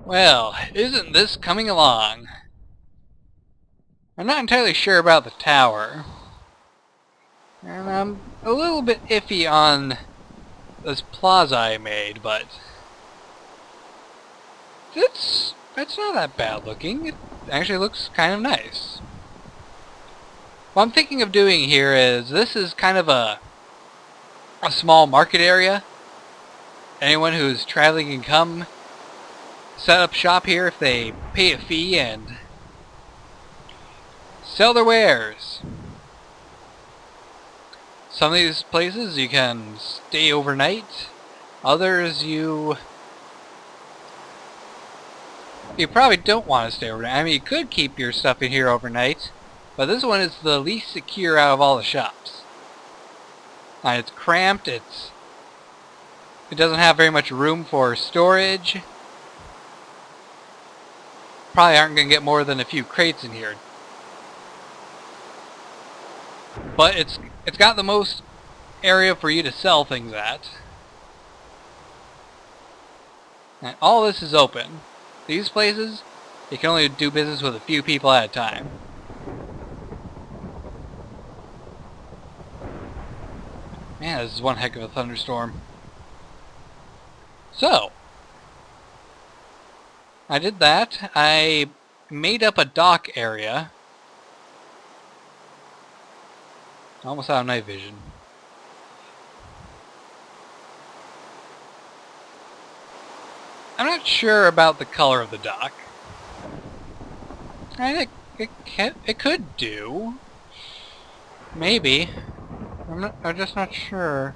Well, isn't this coming along? I'm not entirely sure about the tower. And I'm a little bit iffy on this plaza I made, but it's not that bad looking. It actually looks kind of nice. What I'm thinking of doing here is, this is kind of a small market area. Anyone who's traveling can come set up shop here if they pay a fee and sell their wares. Some of these places you can stay overnight. Others you probably don't want to stay overnight. I mean, you could keep your stuff in here overnight, but this one is the least secure out of all the shops. And it's cramped. It doesn't have very much room for storage. Probably aren't going to get more than a few crates in here. But it's got the most area for you to sell things at. And all this is open. These places, you can only do business with a few people at a time. Man, this is one heck of a thunderstorm. So, I did that. I made up a dock area. Almost out of night vision. I'm not sure about the color of the dock. I think it could do. Maybe. I'm just not sure.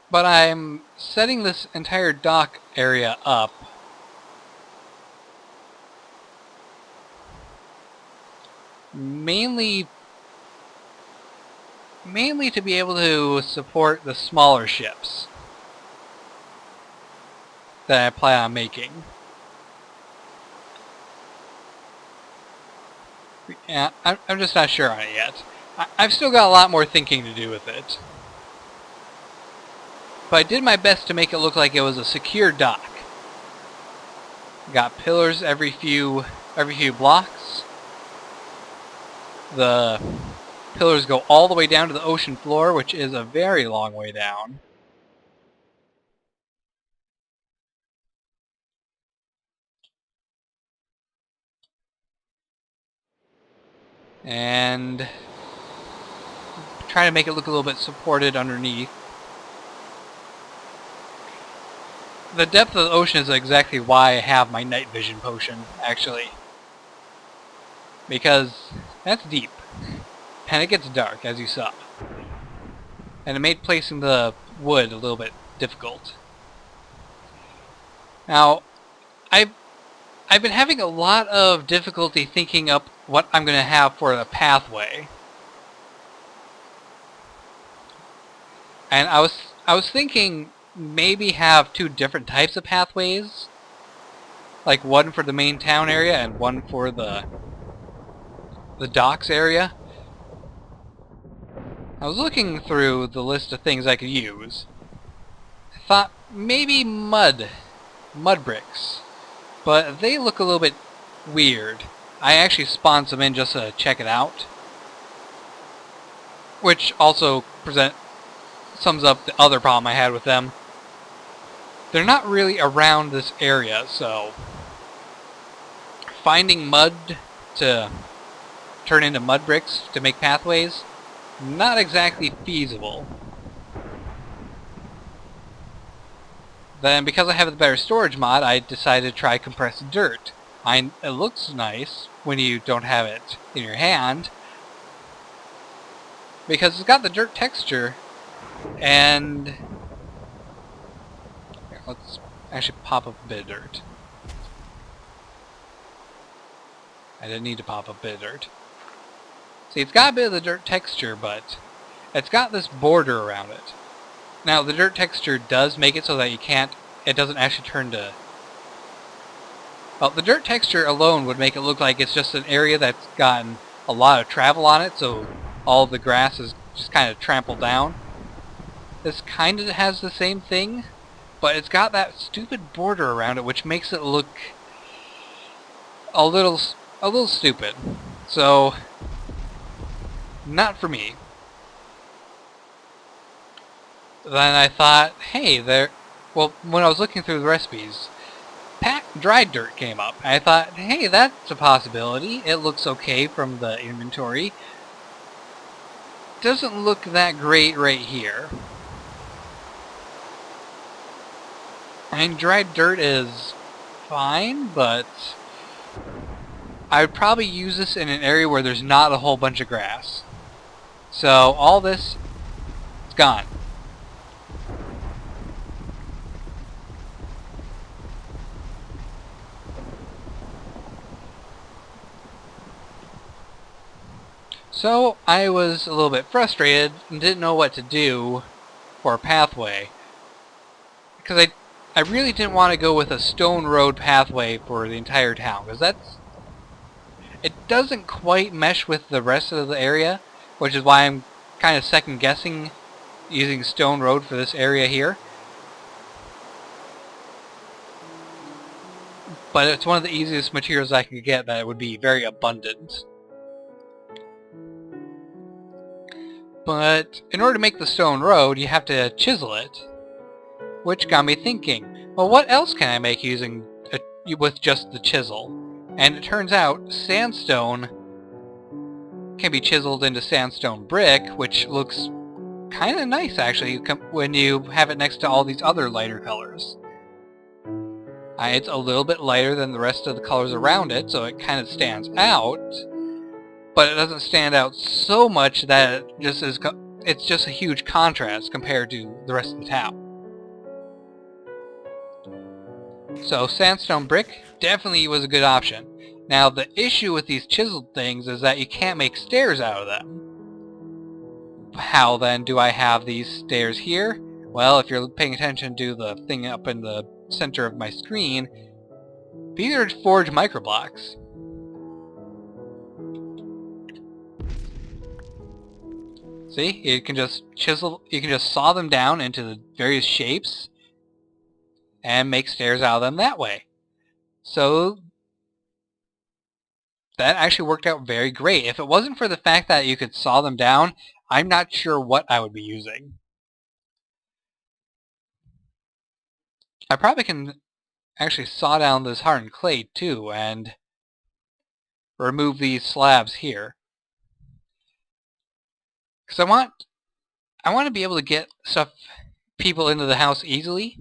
But I'm setting this entire dock area up mainly to be able to support the smaller ships that I plan on making. Yeah, I'm just not sure on it yet. I've still got a lot more thinking to do with it. But I did my best to make it look like it was a secure dock. Got pillars every few blocks. The pillars go all the way down to the ocean floor, which is a very long way down. And try to make it look a little bit supported underneath. The depth of the ocean is exactly why I have my night vision potion, actually. Because that's deep. And it gets dark, as you saw. And it made placing the wood a little bit difficult. Now, I've been having a lot of difficulty thinking up what I'm going to have for the pathway. And I was thinking maybe have two different types of pathways. Like one for the main town area and one for the docks area. I was looking through the list of things I could use. I thought maybe mud bricks. But they look a little bit weird. I actually spawned some in just to check it out. Which also sums up the other problem I had with them. They're not really around this area, so finding mud to turn into mud bricks to make pathways, not exactly feasible. Then, because I have the better storage mod, I decided to try compressed dirt. It looks nice when you don't have it in your hand, because it's got the dirt texture, and here, let's actually pop up a bit of dirt. I didn't need to pop up a bit of dirt. See, it's got a bit of the dirt texture, but it's got this border around it. Now, the dirt texture does make it so that it doesn't actually turn to... Well, the dirt texture alone would make it look like it's just an area that's gotten a lot of travel on it, so all the grass is just kind of trampled down. This kind of has the same thing, but it's got that stupid border around it, which makes it look a little stupid. So, not for me. Then I thought, hey, well, when I was looking through the recipes, dried dirt came up. I thought, hey, that's a possibility. It looks okay from the inventory. Doesn't look that great right here. I mean, dried dirt is fine, but I would probably use this in an area where there's not a whole bunch of grass. So all this is gone. So I was a little bit frustrated and didn't know what to do for a pathway. Because I really didn't want to go with a stone road pathway for the entire town, because it doesn't quite mesh with the rest of the area, which is why I'm kind of second guessing using stone road for this area here. But it's one of the easiest materials I can get that would be very abundant. But in order to make the stone road, you have to chisel it. Which got me thinking, well, what else can I make with just the chisel? And it turns out sandstone can be chiseled into sandstone brick, which looks kind of nice actually when you have it next to all these other lighter colors. It's a little bit lighter than the rest of the colors around it, so it kind of stands out. But it doesn't stand out so much that it's just a huge contrast compared to the rest of the town. So sandstone brick definitely was a good option. Now the issue with these chiseled things is that you can't make stairs out of them. How then do I have these stairs here? Well, if you're paying attention to the thing up in the center of my screen, these are forged microblocks. See, you can just saw them down into the various shapes and make stairs out of them that way. So that actually worked out very great. If it wasn't for the fact that you could saw them down, I'm not sure what I would be using. I probably can actually saw down this hardened clay too and remove these slabs here. Because I want to be able to get people into the house easily,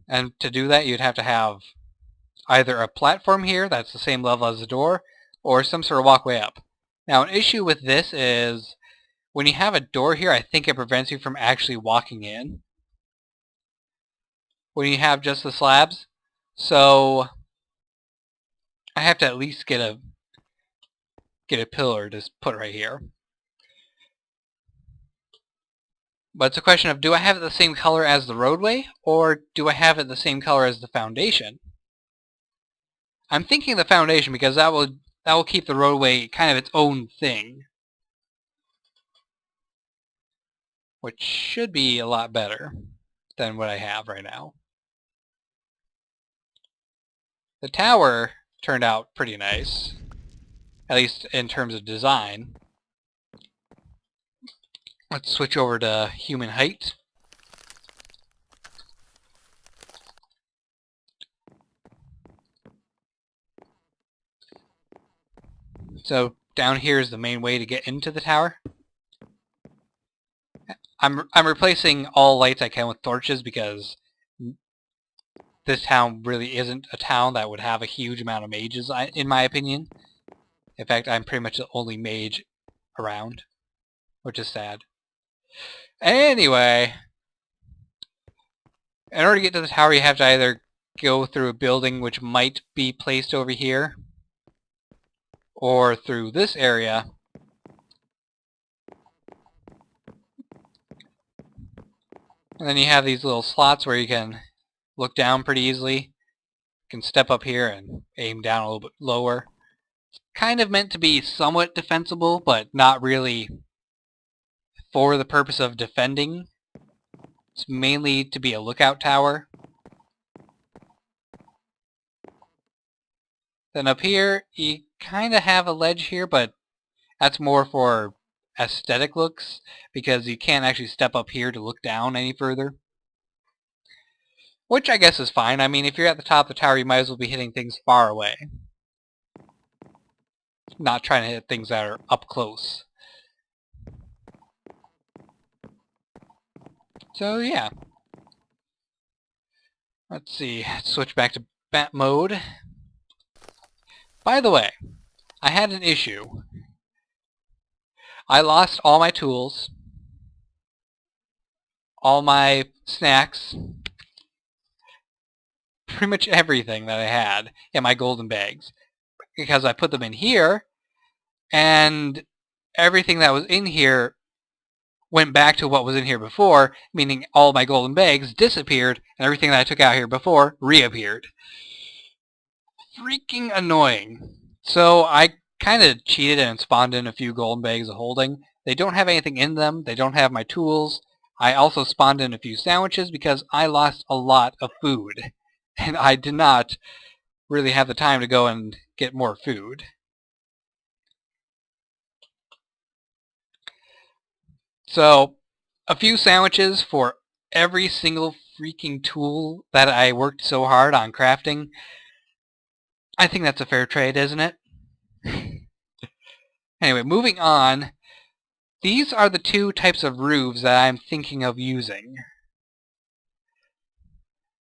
and to do that you'd have to have either a platform here that's the same level as the door, or some sort of walkway up. Now an issue with this is when you have a door here, I think it prevents you from actually walking in when you have just the slabs. So I have to at least get a pillar to put right here. But it's a question of, do I have it the same color as the roadway, or do I have it the same color as the foundation? I'm thinking the foundation because that will keep the roadway kind of its own thing, which should be a lot better than what I have right now. The tower turned out pretty nice, at least in terms of design. Let's switch over to human height. So down here is the main way to get into the tower. I'm replacing all lights I can with torches because this town really isn't a town that would have a huge amount of mages, in my opinion. In fact, I'm pretty much the only mage around, which is sad. Anyway, in order to get to the tower, you have to either go through a building which might be placed over here, or through this area. And then you have these little slots where you can look down pretty easily. You can step up here and aim down a little bit lower. It's kind of meant to be somewhat defensible, but not really for the purpose of defending. It's mainly to be a lookout tower. Then up here, you kind of have a ledge here, but that's more for aesthetic looks, because you can't actually step up here to look down any further. Which I guess is fine. I mean, if you're at the top of the tower, you might as well be hitting things far away. Not trying to hit things that are up close. So yeah. Let's see. Switch back to bat mode. By the way, I had an issue. I lost all my tools, all my snacks, pretty much everything that I had in my golden bags, because I put them in here, and everything that was in here went back to what was in here before, meaning all my golden bags disappeared, and everything that I took out here before reappeared. Freaking annoying. So I kind of cheated and spawned in a few golden bags of holding. They don't have anything in them. They don't have my tools. I also spawned in a few sandwiches because I lost a lot of food. And I did not really have the time to go and get more food. So, a few sandwiches for every single freaking tool that I worked so hard on crafting. I think that's a fair trade, isn't it? Anyway, moving on. These are the two types of roofs that I'm thinking of using.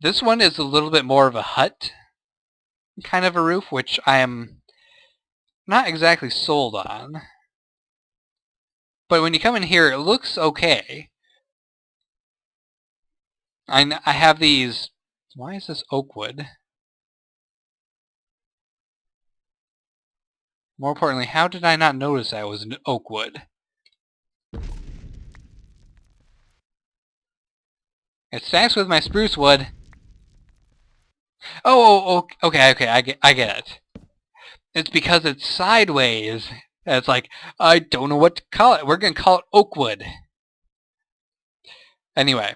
This one is a little bit more of a hut kind of a roof, which I am not exactly sold on. But when you come in here, it looks okay. I have these... Why is this oak wood? More importantly, how did I not notice that was an oak wood? It stacks with my spruce wood. Oh, okay, I get it. It's because it's sideways. It's like, I don't know what to call it. We're going to call it oak wood. Anyway.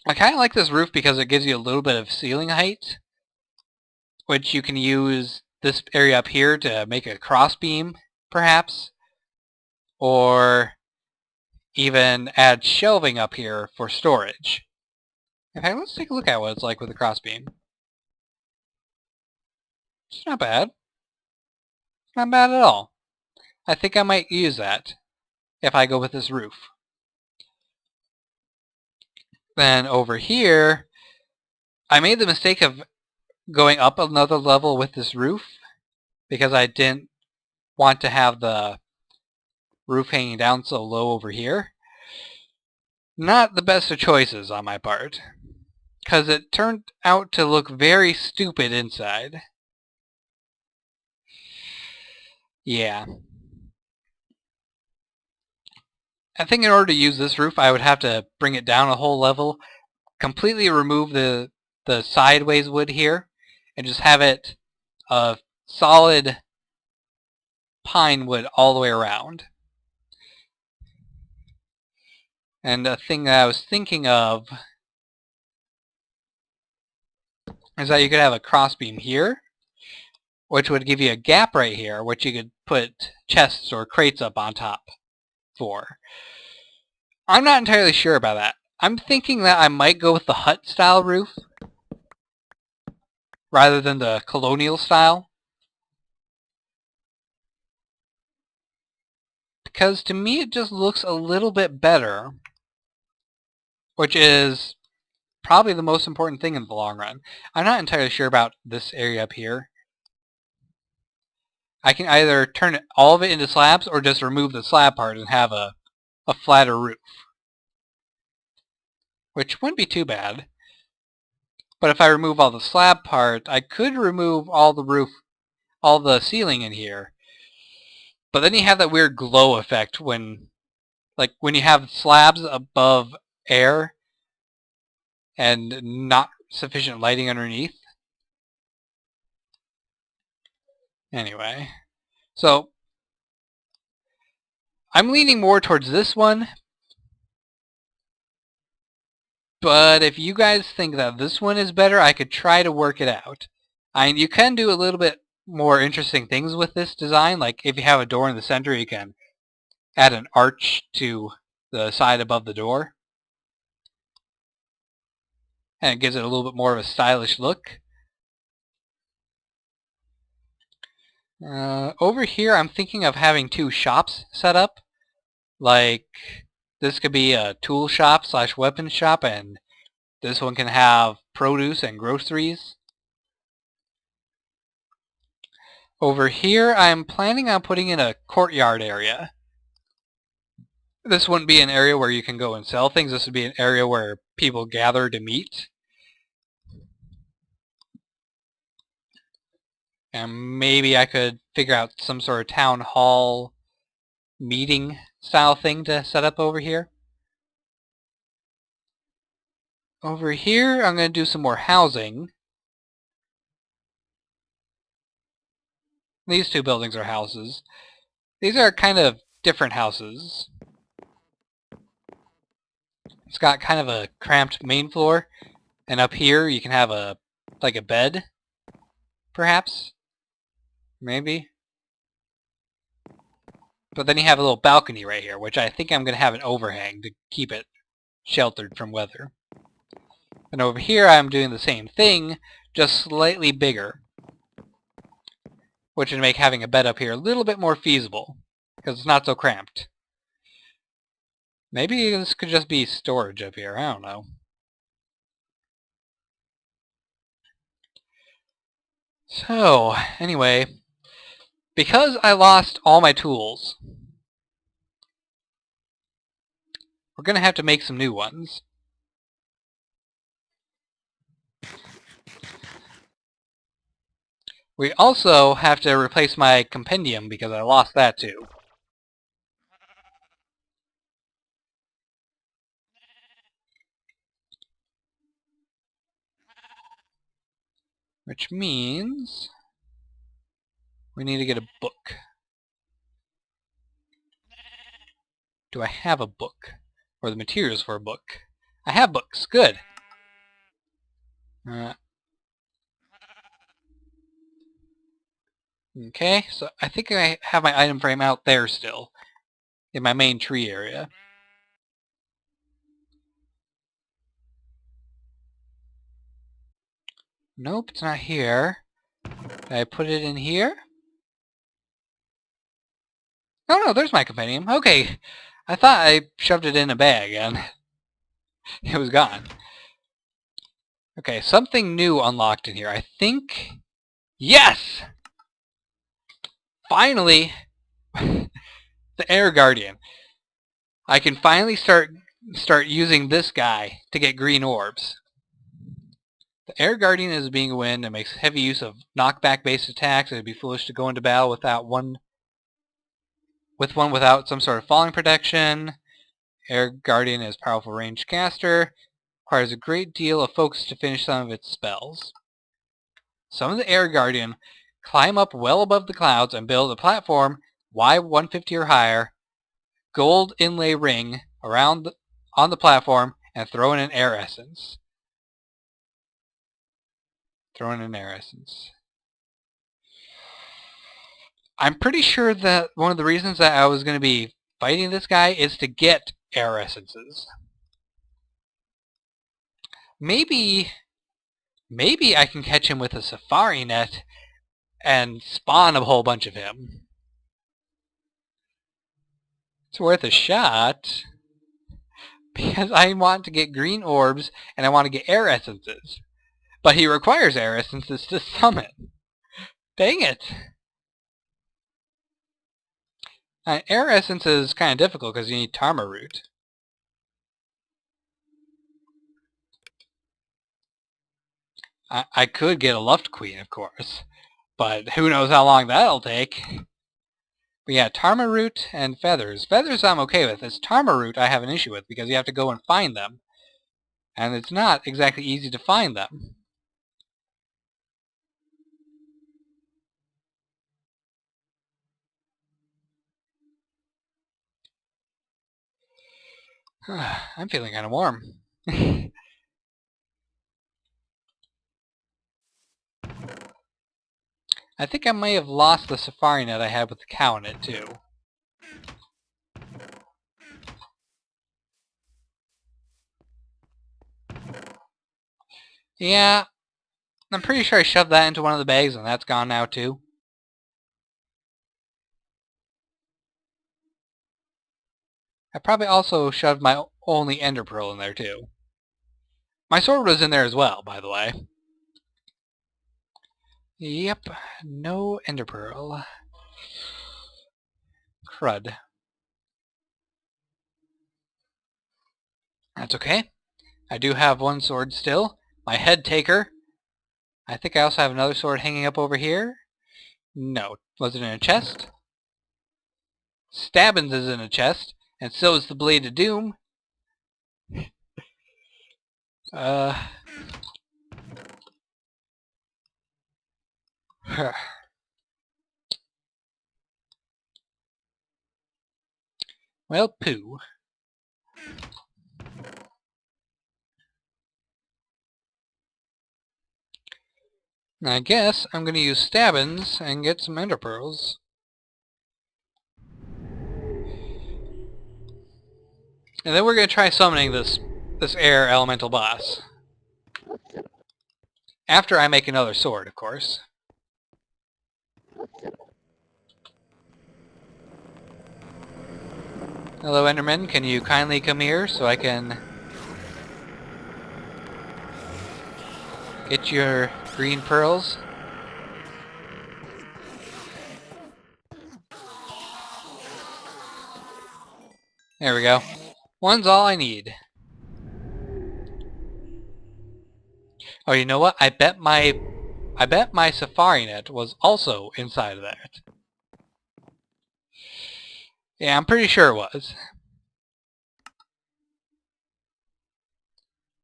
I kind of like this roof because it gives you a little bit of ceiling height, which you can use this area up here to make a crossbeam, perhaps, or even add shelving up here for storage. In fact, let's take a look at what it's like with a crossbeam. It's not bad. Not bad at all. I think I might use that if I go with this roof. Then over here, I made the mistake of going up another level with this roof because I didn't want to have the roof hanging down so low over here. Not the best of choices on my part, because it turned out to look very stupid inside. Yeah. I think in order to use this roof, I would have to bring it down a whole level, completely remove the sideways wood here, and just have it a solid pine wood all the way around. And a thing that I was thinking of is that you could have a crossbeam here, which would give you a gap right here, which you could put chests or crates up on top for. I'm not entirely sure about that. I'm thinking that I might go with the hut style roof rather than the colonial style. Because to me it just looks a little bit better, which is probably the most important thing in the long run. I'm not entirely sure about this area up here. I can either turn all of it into slabs or just remove the slab part and have a flatter roof, which wouldn't be too bad. But if I remove all the slab part, I could remove all the roof, all the ceiling in here. But then you have that weird glow effect when you have slabs above air and not sufficient lighting underneath. Anyway, so I'm leaning more towards this one But if you guys think that this one is better, I could try to work it out. You can do a little bit more interesting things with this design. Like if you have a door in the center, you can add an arch to the side above the door. And it gives it a little bit more of a stylish look. Over here, I'm thinking of having two shops set up. Like, this could be a tool shop / weapon shop, and this one can have produce and groceries. Over here, I'm planning on putting in a courtyard area. This wouldn't be an area where you can go and sell things. This would be an area where people gather to meet. And maybe I could figure out some sort of town hall meeting style thing to set up over here. Over here, I'm going to do some more housing. These two buildings are houses. These are kind of different houses. It's got kind of a cramped main floor, and up here you can have a bed, perhaps, maybe. But then you have a little balcony right here, which I think I'm going to have an overhang to keep it sheltered from weather. And over here I'm doing the same thing, just slightly bigger, which would make having a bed up here a little bit more feasible, because it's not so cramped. Maybe this could just be storage up here, I don't know. So, anyway, because I lost all my tools, we're going to have to make some new ones. We also have to replace my compendium because I lost that too. Which means we need to get a book. Do I have a book? Or the materials for a book? I have books. Good. Okay, so I think I have my item frame out there still, in my main tree area. Nope, it's not here. Did I put it in here? Oh no, there's my compendium. Okay, I thought I shoved it in a bag and it was gone. Okay, something new unlocked in here. I think... Yes! Finally! The Air Guardian. I can finally start using this guy to get green orbs. The Air Guardian is being a wind and makes heavy use of knockback-based attacks. It would be foolish to go into battle without one without some sort of falling protection. Air Guardian is a powerful ranged caster. Requires a great deal of focus to finish some of its spells. Summon the Air Guardian, climb up well above the clouds, and build a platform Y150 or higher, gold inlay ring on the platform, and throw in an air essence. I'm pretty sure that one of the reasons that I was going to be fighting this guy is to get air essences. Maybe I can catch him with a safari net and spawn a whole bunch of him. It's worth a shot, because I want to get green orbs and I want to get air essences. But he requires air essences to summon. Dang it! Air essence is kind of difficult because you need Tarma root. I could get a Luft Queen, of course, but who knows how long that'll take. But yeah, Tarma root and feathers. Feathers I'm okay with. It's Tarma root I have an issue with because you have to go and find them. And it's not exactly easy to find them. I'm feeling kind of warm. I think I may have lost the safari net I had with the cow in it, too. Yeah, I'm pretty sure I shoved that into one of the bags and that's gone now, too. I probably also shoved my only ender pearl in there, too. My sword was in there as well, by the way. Yep, no ender pearl. Crud. That's okay. I do have one sword still. My head taker. I think I also have another sword hanging up over here. No. Was it in a chest? Stabbins is in a chest, and so is the Blade of Doom. Well, poo. I guess I'm going to use Stabbins and get some ender pearls. And then we're going to try summoning this air elemental boss. After I make another sword, of course. Hello, Enderman. Can you kindly come here so I can get your green pearls? There we go. One's all I need. Oh, you know what? I bet my safari net was also inside of that. Yeah, I'm pretty sure it was.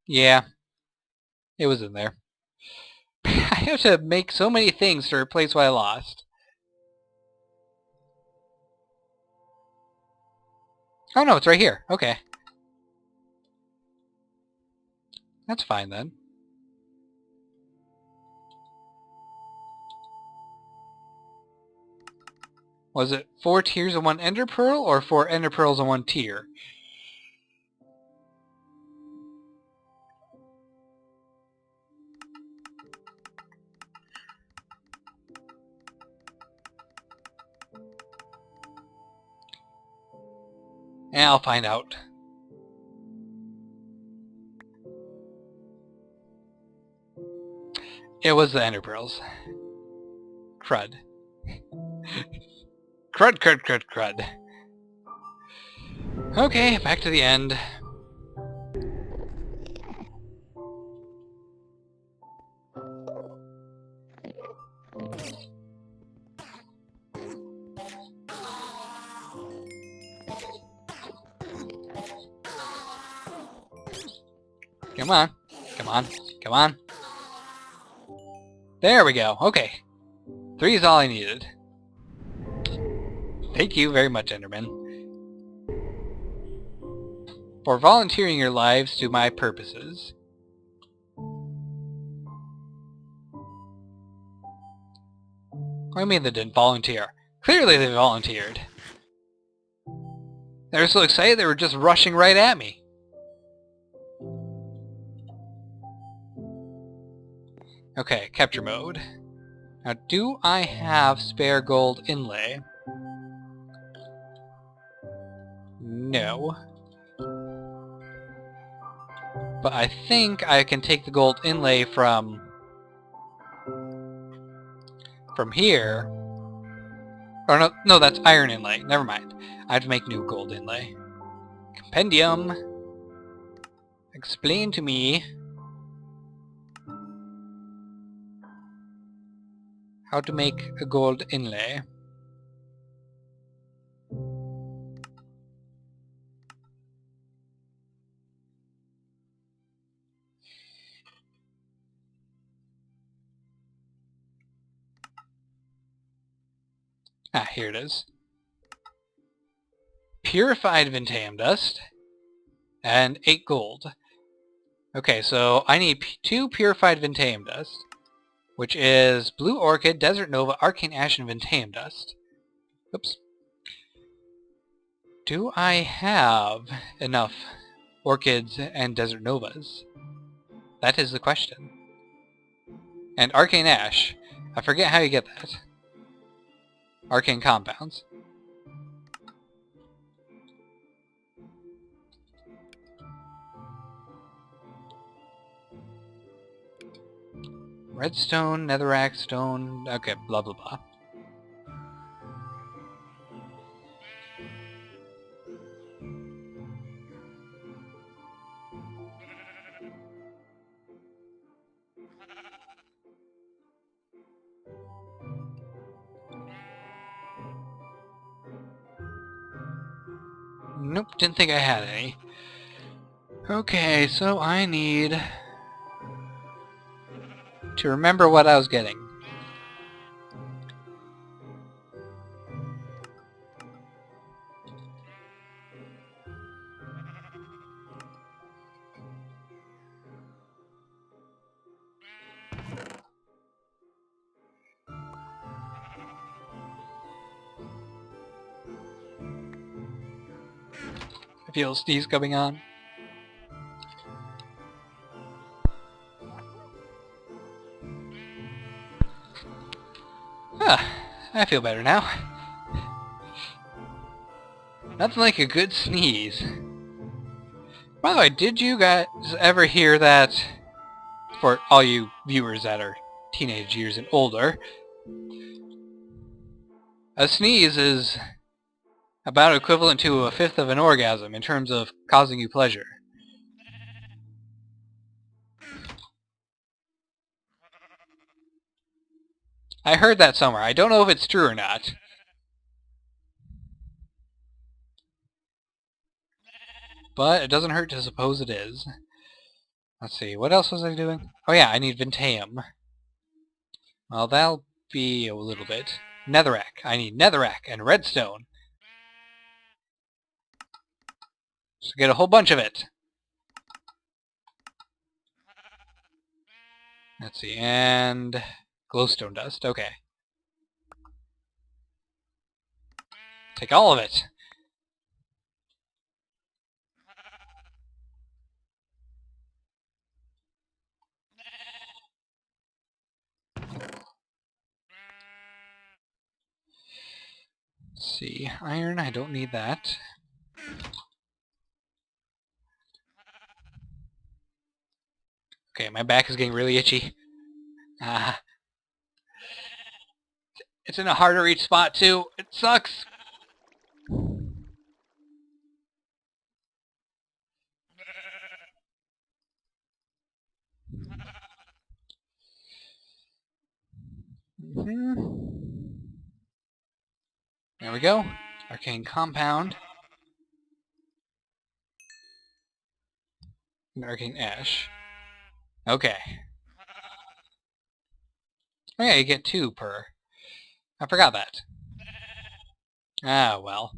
Yeah, it was in there. I have to make so many things to replace what I lost. Oh no, it's right here. Okay. That's fine then. Was it 4 tiers and 1 ender pearl, or 4 ender pearls and 1 tier? And I'll find out. It was the ender pearls. Crud. Crud, crud, crud, crud. Okay, back to the end. Come on. Come on. Come on. There we go. Okay. 3 is all I needed. Thank you very much, Enderman, for volunteering your lives to my purposes. What do you mean they didn't volunteer? Clearly they volunteered. They were so excited they were just rushing right at me. Okay, capture mode. Now, do I have spare gold inlay? No. But I think I can take the gold inlay from here. Or no, that's iron inlay. Never mind. I have to make new gold inlay. Compendium. Explain to me how to make a gold inlay. Ah, here it is. Purified Vintanium Dust and 8 gold. Okay, so I need 2 Purified Vintanium Dust. which is Blue Orchid, Desert Nova, Arcane Ash, and Ventame Dust. Oops. Do I have enough Orchids and Desert Novas? That is the question. And Arcane Ash. I forget how you get that. Arcane Compounds. Redstone, Netherrack, Stone... Okay, blah blah blah. Nope, didn't think I had any. Okay, so I need to remember what I was getting. I feel a sneeze coming on. I feel better now. Nothing like a good sneeze. By the way, did you guys ever hear that, for all you viewers that are teenage years and older, a sneeze is about equivalent to a fifth of an orgasm in terms of causing you pleasure. I heard that somewhere. I don't know if it's true or not. But it doesn't hurt to suppose it is. Let's see, what else was I doing? Oh yeah, I need Ventame. Well, that'll be a little bit. Netherrack. I need Netherrack and Redstone. So get a whole bunch of it. Let's see, and glowstone dust. Okay. Take all of it. Let's see, iron, I don't need that. Okay, my back is getting really itchy. It's in a hard to reach spot too. It sucks. There we go. Arcane Compound. And Arcane Ash. Okay. Oh yeah, you get 2 per. I forgot that. Ah, well.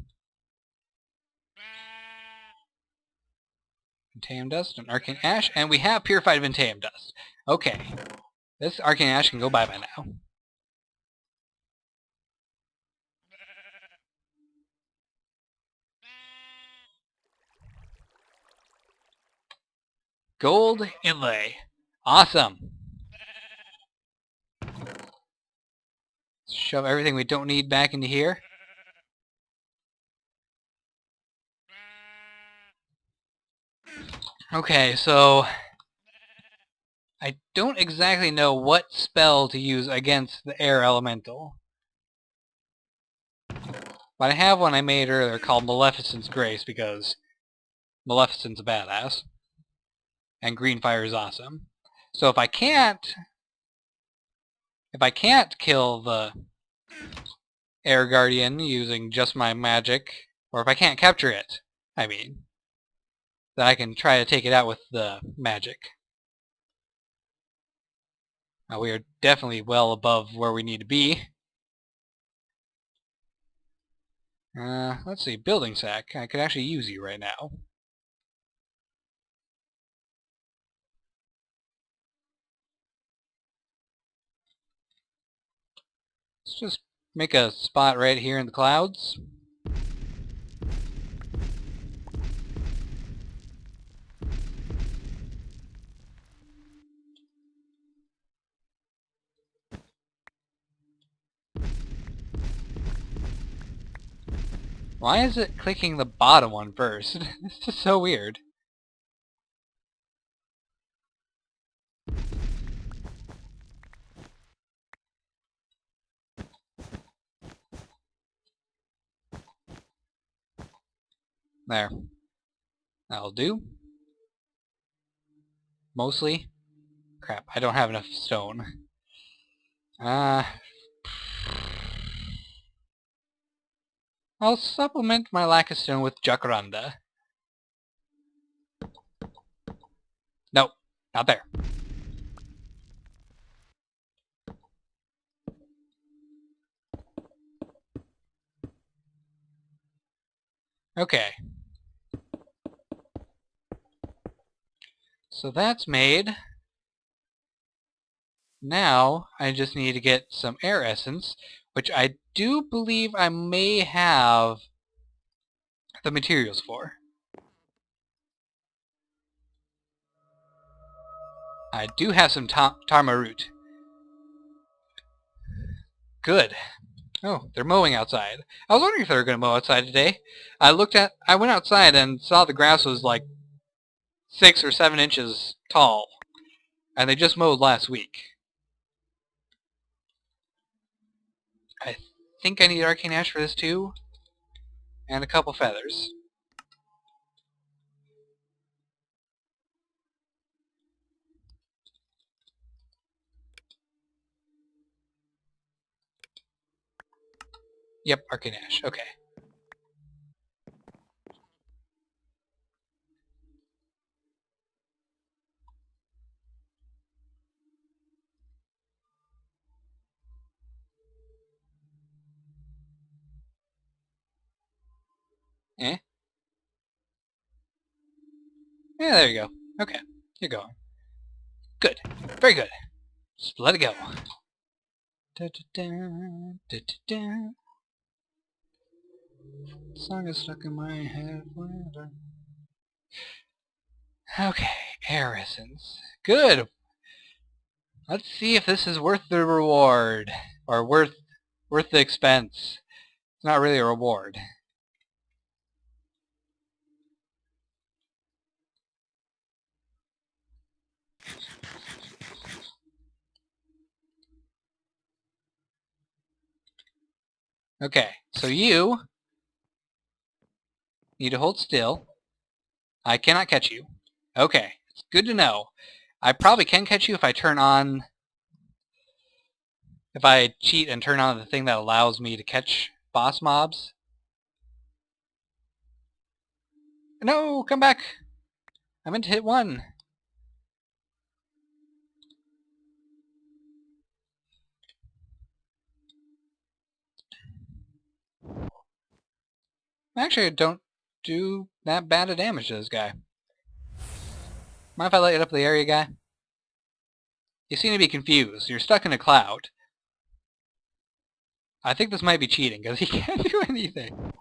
Ventame Dust and Arcane Ash, and we have Purified Ventame Dust. Okay. This Arcane Ash can go bye-bye now. Gold inlay. Awesome. Shove everything we don't need back into here. Okay, so I don't exactly know what spell to use against the air elemental. But I have one I made earlier called Maleficent's Grace because Maleficent's a badass. And green fire is awesome. So if I can't kill the Air Guardian using just my magic, or if I can't capture it, I mean, then I can try to take it out with the magic. Now we are definitely well above where we need to be. Let's see, building sack. I could actually use you right now. Let's just make a spot right here in the clouds. Why is it clicking the bottom one first? This is so weird. There. That'll do. Mostly. Crap, I don't have enough stone. I'll supplement my lack of stone with jacaranda. Nope, not there. Okay. So that's made. Now, I just need to get some air essence, which I do believe I may have the materials for. I do have some tarma root. Good. Oh, they're mowing outside. I was wondering if they were going to mow outside today. I went outside and saw the grass was like 6 or 7 inches tall. And they just mowed last week. I think I need arcane ash for this too. And a couple feathers. Yep, arcane ash. Okay. Eh? Yeah, there you go. Okay. You're going. Good. Very good. Just let it go. Da, da, da, da, da, da. The song is stuck in my head forever. Okay, air essence. Good. Let's see if this is worth the reward. Or worth the expense. It's not really a reward. Okay, so you need to hold still. I cannot catch you. Okay, it's good to know. I probably can catch you if I turn on... If I cheat and turn on the thing that allows me to catch boss mobs. No, come back! I meant to hit 1. Actually, I don't do that bad of damage to this guy. Mind if I light up the area, guy? You seem to be confused. You're stuck in a cloud. I think this might be cheating, because he can't do anything.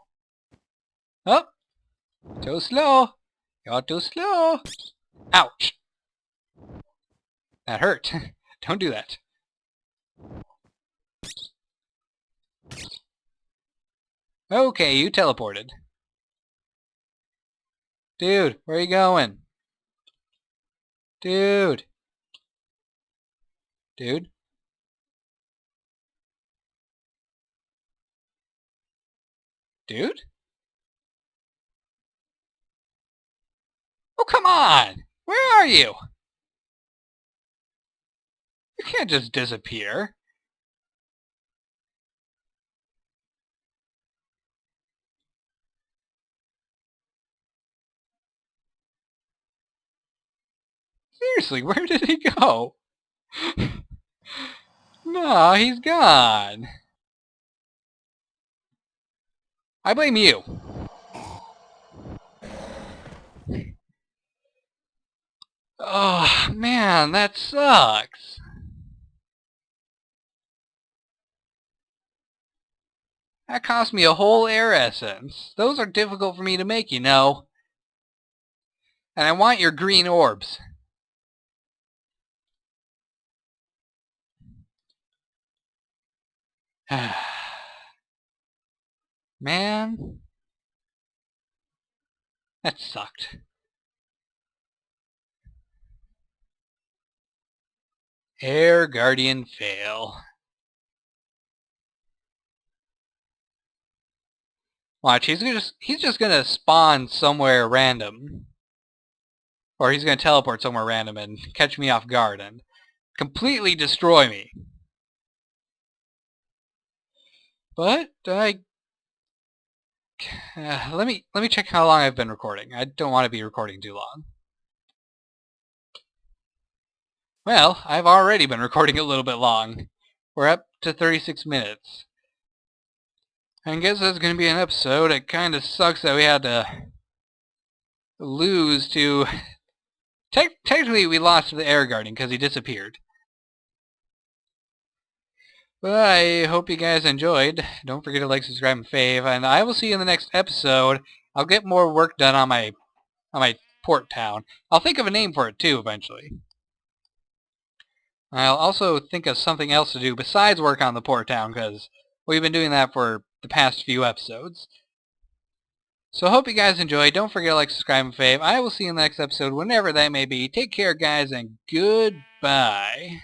Oh! Too slow! You're too slow! Ouch! That hurt. Don't do that. Okay, you teleported. Dude, where are you going? Dude! Dude? Dude? Oh, come on! Where are you? You can't just disappear. Seriously, where did he go? No, he's gone. I blame you. Oh, man, that sucks. That cost me a whole air essence. Those are difficult for me to make, you know. And I want your green orbs. Man. That sucked. Air Guardian fail. Watch, he's just gonna spawn somewhere random. Or he's gonna teleport somewhere random and catch me off guard and completely destroy me. But let me check how long I've been recording. I don't want to be recording too long. Well, I've already been recording a little bit long. We're up to 36 minutes. I guess that's going to be an episode. It kind of sucks that we had to lose to... Technically, we lost to the Air Guardian because he disappeared. But I hope you guys enjoyed. Don't forget to like, subscribe, and fave. And I will see you in the next episode. I'll get more work done on my port town. I'll think of a name for it too eventually. I'll also think of something else to do besides work on the port town, because we've been doing that for the past few episodes. So I hope you guys enjoyed. Don't forget to like, subscribe, and fave. I will see you in the next episode, whenever that may be. Take care, guys, and goodbye.